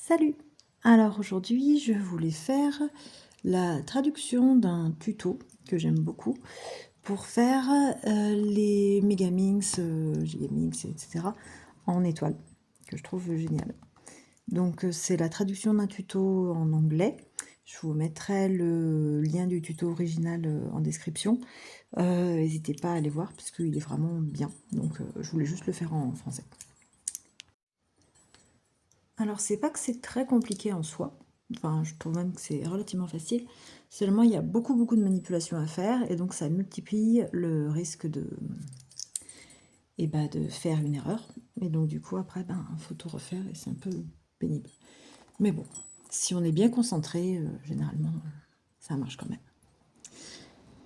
Salut! Alors aujourd'hui, je voulais faire la traduction d'un tuto que j'aime beaucoup pour faire les Megaminx, Gigaminx, etc. en étoile, que je trouve génial. Donc c'est la traduction d'un tuto en anglais. Je vous mettrai le lien du tuto original en description. N'hésitez pas à aller voir parce qu'il est vraiment bien. Donc je voulais juste le faire en français. Alors c'est pas que c'est très compliqué en soi, enfin je trouve même que c'est relativement facile, seulement il y a beaucoup de manipulations à faire et donc ça multiplie le risque de faire une erreur, et donc du coup après faut tout refaire et c'est un peu pénible. Mais bon, si on est bien concentré, généralement ça marche quand même.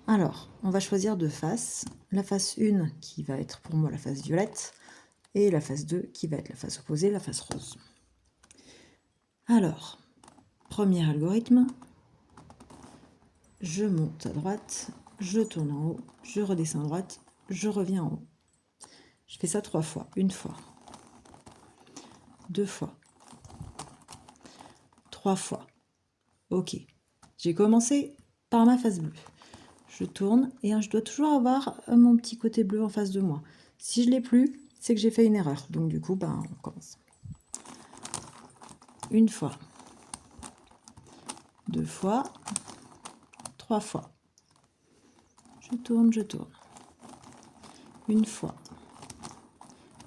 Alors, on va choisir deux faces, la face 1 qui va être pour moi la face violette, et la face 2 qui va être la face opposée, la face rose. Alors, premier algorithme, je monte à droite, je tourne en haut, je redescends à droite, je reviens en haut. Je fais ça 3 fois, une fois, 2 fois, 3 fois. Ok, j'ai commencé par ma face bleue. Je tourne et je dois toujours avoir mon petit côté bleu en face de moi. Si je l'ai plus, c'est que j'ai fait une erreur. Donc du coup, on commence. Une fois, 2 fois, 3 fois. Je tourne, je tourne. Une fois,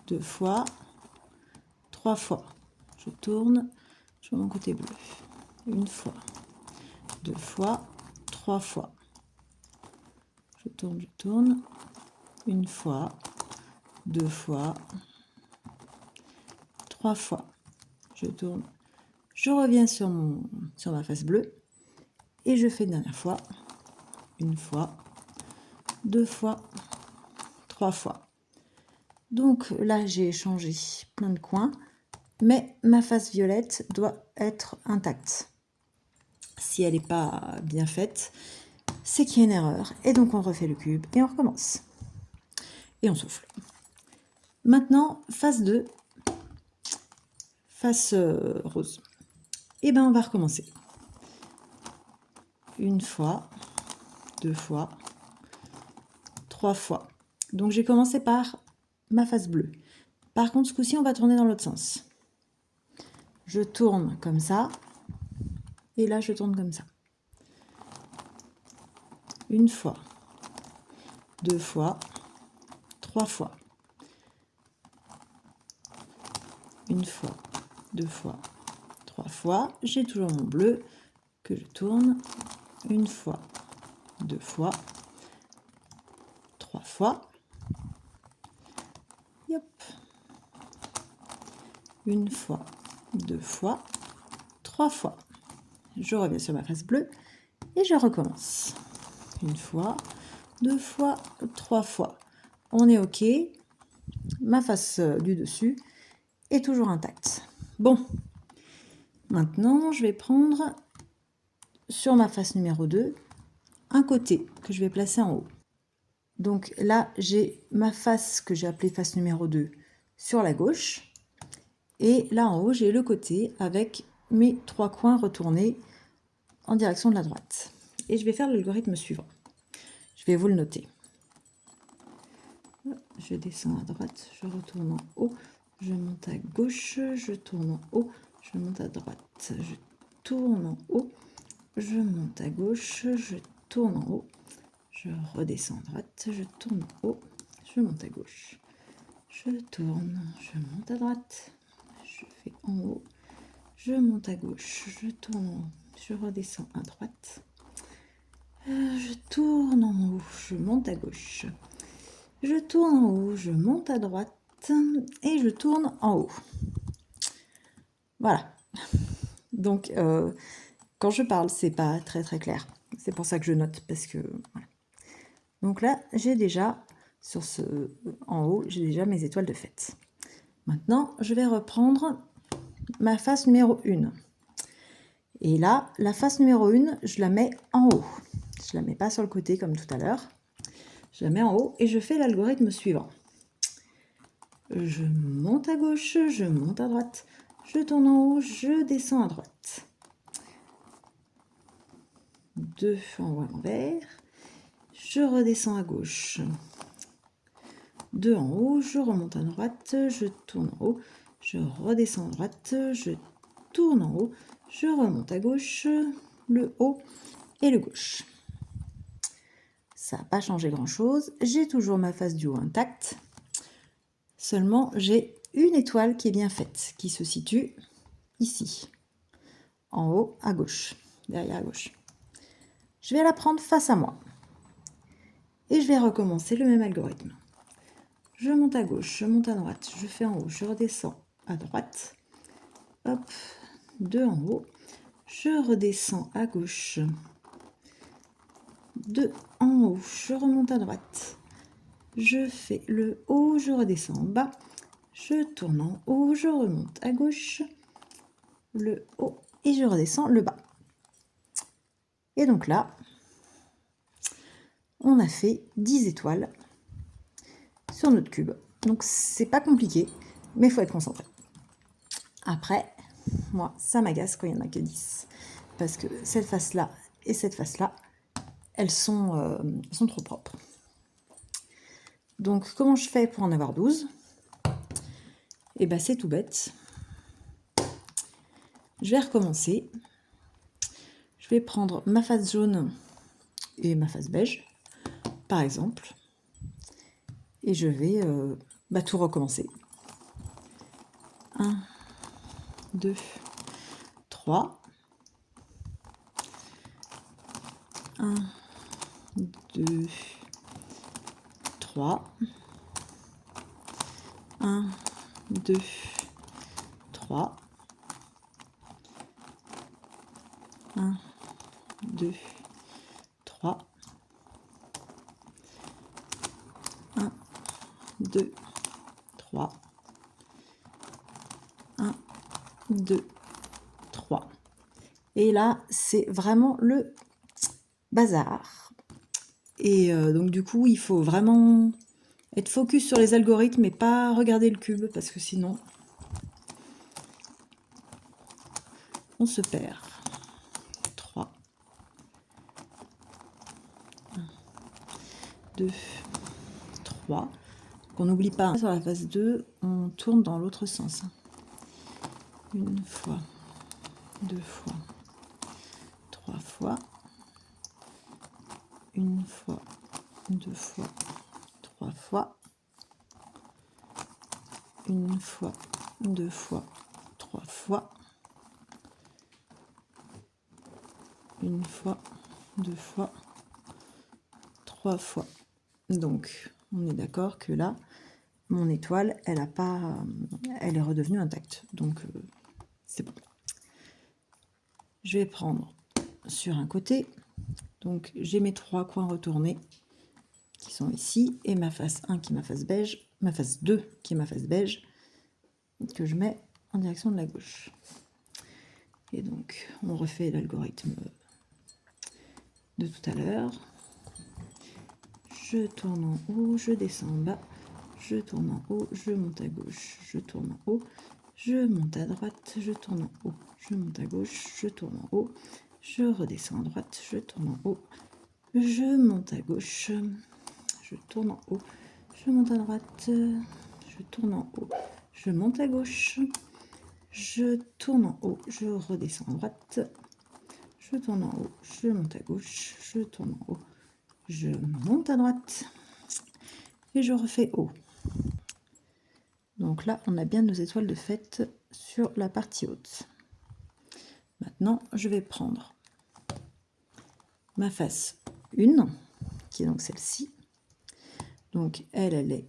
2 fois, 3 fois. Je tourne sur mon côté bleu. Une fois, 2 fois, 3 fois. Je tourne. Une fois, 2 fois, 3 fois. Je tourne. Je reviens sur ma face bleue et je fais une dernière fois. Une fois, 2 fois, 3 fois. Donc là, j'ai changé plein de coins, mais ma face violette doit être intacte. Si elle n'est pas bien faite, c'est qu'il y a une erreur. Et donc on refait le cube et on recommence. Et on souffle. Maintenant, face 2, face rose. Et on va recommencer. Une fois, 2 fois, 3 fois. Donc j'ai commencé par ma face bleue. Par contre, ce coup-ci, on va tourner dans l'autre sens. Je tourne comme ça, et là, je tourne comme ça. Une fois, 2 fois, 3 fois. Une fois, 2 fois, 3 fois. J'ai toujours mon bleu que je tourne. Une fois, 2 fois, 3 fois. Yop. Une fois, 2 fois, 3 fois. Je reviens sur ma face bleue et je recommence. Une fois, 2 fois, 3 fois. On est OK. Ma face du dessus est toujours intacte. Bon, maintenant je vais prendre sur ma face numéro 2 un côté que je vais placer en haut. Donc là, j'ai ma face que j'ai appelée face numéro 2 sur la gauche. Et là en haut, j'ai le côté avec mes 3 coins retournés en direction de la droite. Et je vais faire l'algorithme suivant. Je vais vous le noter. Je descends à droite, je retourne en haut, je monte à gauche, je tourne en haut, je monte à droite, je tourne en haut, je monte à gauche, je tourne en haut, je redescends à droite, je tourne en haut, je monte à gauche, je tourne, je monte à droite, je fais en haut, je monte à gauche, je tourne en haut, je redescends à droite, je tourne en haut, je monte à gauche, je tourne en haut, je monte à droite et je tourne en haut. Voilà. Donc, quand je parle, c'est pas très clair. C'est pour ça que je note, parce que voilà. Donc là, j'ai déjà en haut, j'ai déjà mes étoiles de fête. Maintenant, je vais reprendre ma face numéro 1. Et là, la face numéro 1, je la mets en haut. Je la mets pas sur le côté comme tout à l'heure. Je la mets en haut et je fais l'algorithme suivant. Je monte à gauche, je monte à droite, je tourne en haut, je descends à droite. 2 en haut à l'envers, je redescends à gauche. 2 en haut, je remonte à droite, je tourne en haut, je redescends à droite, je tourne en haut, je remonte à gauche, le haut et le gauche. Ça n'a pas changé grand chose, j'ai toujours ma face du haut intacte, seulement j'ai une étoile qui est bien faite, qui se situe ici, en haut à gauche, derrière à gauche. Je vais la prendre face à moi et je vais recommencer le même algorithme. Je monte à gauche, je monte à droite, je fais en haut, je redescends à droite. Hop, 2 en haut, je redescends à gauche. 2 en haut, je remonte à droite. Je fais le haut, je redescends en bas. Je tourne en haut, je remonte à gauche. Le haut et je redescends le bas. Et donc là, on a fait 10 étoiles sur notre cube. Donc c'est pas compliqué, mais il faut être concentré. Après, moi, ça m'agace quand il n'y en a que 10. Parce que cette face-là et cette face-là, elles sont trop propres. Donc, comment je fais pour en avoir 12 ? Eh bien, c'est tout bête. Je vais recommencer. Je vais prendre ma face jaune et ma face beige, par exemple. Et je vais tout recommencer. 1, 2, 3. 1, 2, 3. 1, 2, 3. 1, 2, 3. 1, 2, 3. 1, 2, 3. Et là, c'est vraiment le bazar. Et donc du coup, il faut vraiment être focus sur les algorithmes et pas regarder le cube, parce que sinon, on se perd. 3. 1, 2, 3. On n'oublie pas, sur la phase 2, on tourne dans l'autre sens. Une fois, 2 fois, 3 fois. Une fois, 2 fois, 3 fois. Une fois, 2 fois, 3 fois. Une fois, 2 fois, 3 fois. Donc, on est d'accord que là, mon étoile, elle est redevenue intacte. Donc, c'est bon. Je vais prendre sur un côté. Donc, j'ai mes 3 coins retournés qui sont ici. Et ma face 1 qui est ma face beige. Ma face 2 qui est ma face beige. Que je mets en direction de la gauche. Et donc, on refait l'algorithme de tout à l'heure. Je tourne en haut, je descends en bas, je tourne en haut, je monte à gauche, je tourne en haut, je monte à droite, je tourne en haut, je monte à gauche, je tourne en haut, je redescends à droite, je tourne en haut, je monte à gauche, je tourne en haut, je monte à droite, je tourne en haut, je monte à gauche, je tourne en haut, je redescends à droite, je tourne en haut, je monte à gauche, je tourne en haut, je monte à droite et je refais haut. Donc là, on a bien nos étoiles de fête sur la partie haute. Maintenant, je vais prendre ma face 1, qui est donc celle-ci. Donc elle est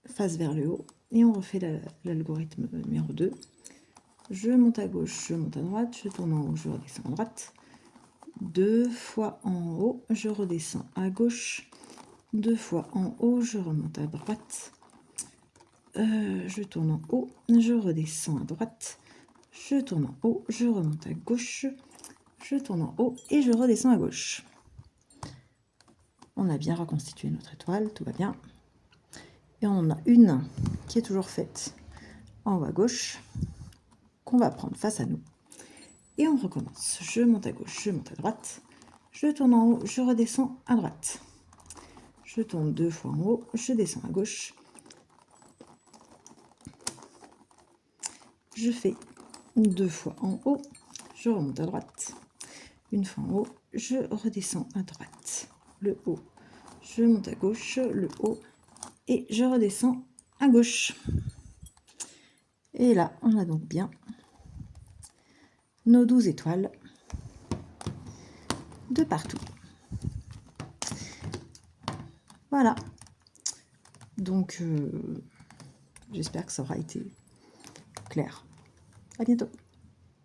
face vers le haut. Et on refait l'algorithme numéro 2. Je monte à gauche, je monte à droite, je tourne en haut, je redescends à droite. 2 fois en haut, je redescends à gauche. 2 fois en haut, je remonte à droite. Je tourne en haut, je redescends à droite. Je tourne en haut, je remonte à gauche. Je tourne en haut et je redescends à gauche. On a bien reconstitué notre étoile, tout va bien. Et on en a une qui est toujours faite en haut à gauche, qu'on va prendre face à nous. Et on recommence. Je monte à gauche, je monte à droite. Je tourne en haut, je redescends à droite. Je tourne 2 fois en haut, je descends à gauche. Je fais 2 fois en haut, je remonte à droite. Une fois en haut, je redescends à droite. Le haut, je monte à gauche, le haut, et je redescends à gauche. Et là, on a donc bien nos 12 étoiles de partout. Voilà. Donc, j'espère que ça aura été clair. À bientôt.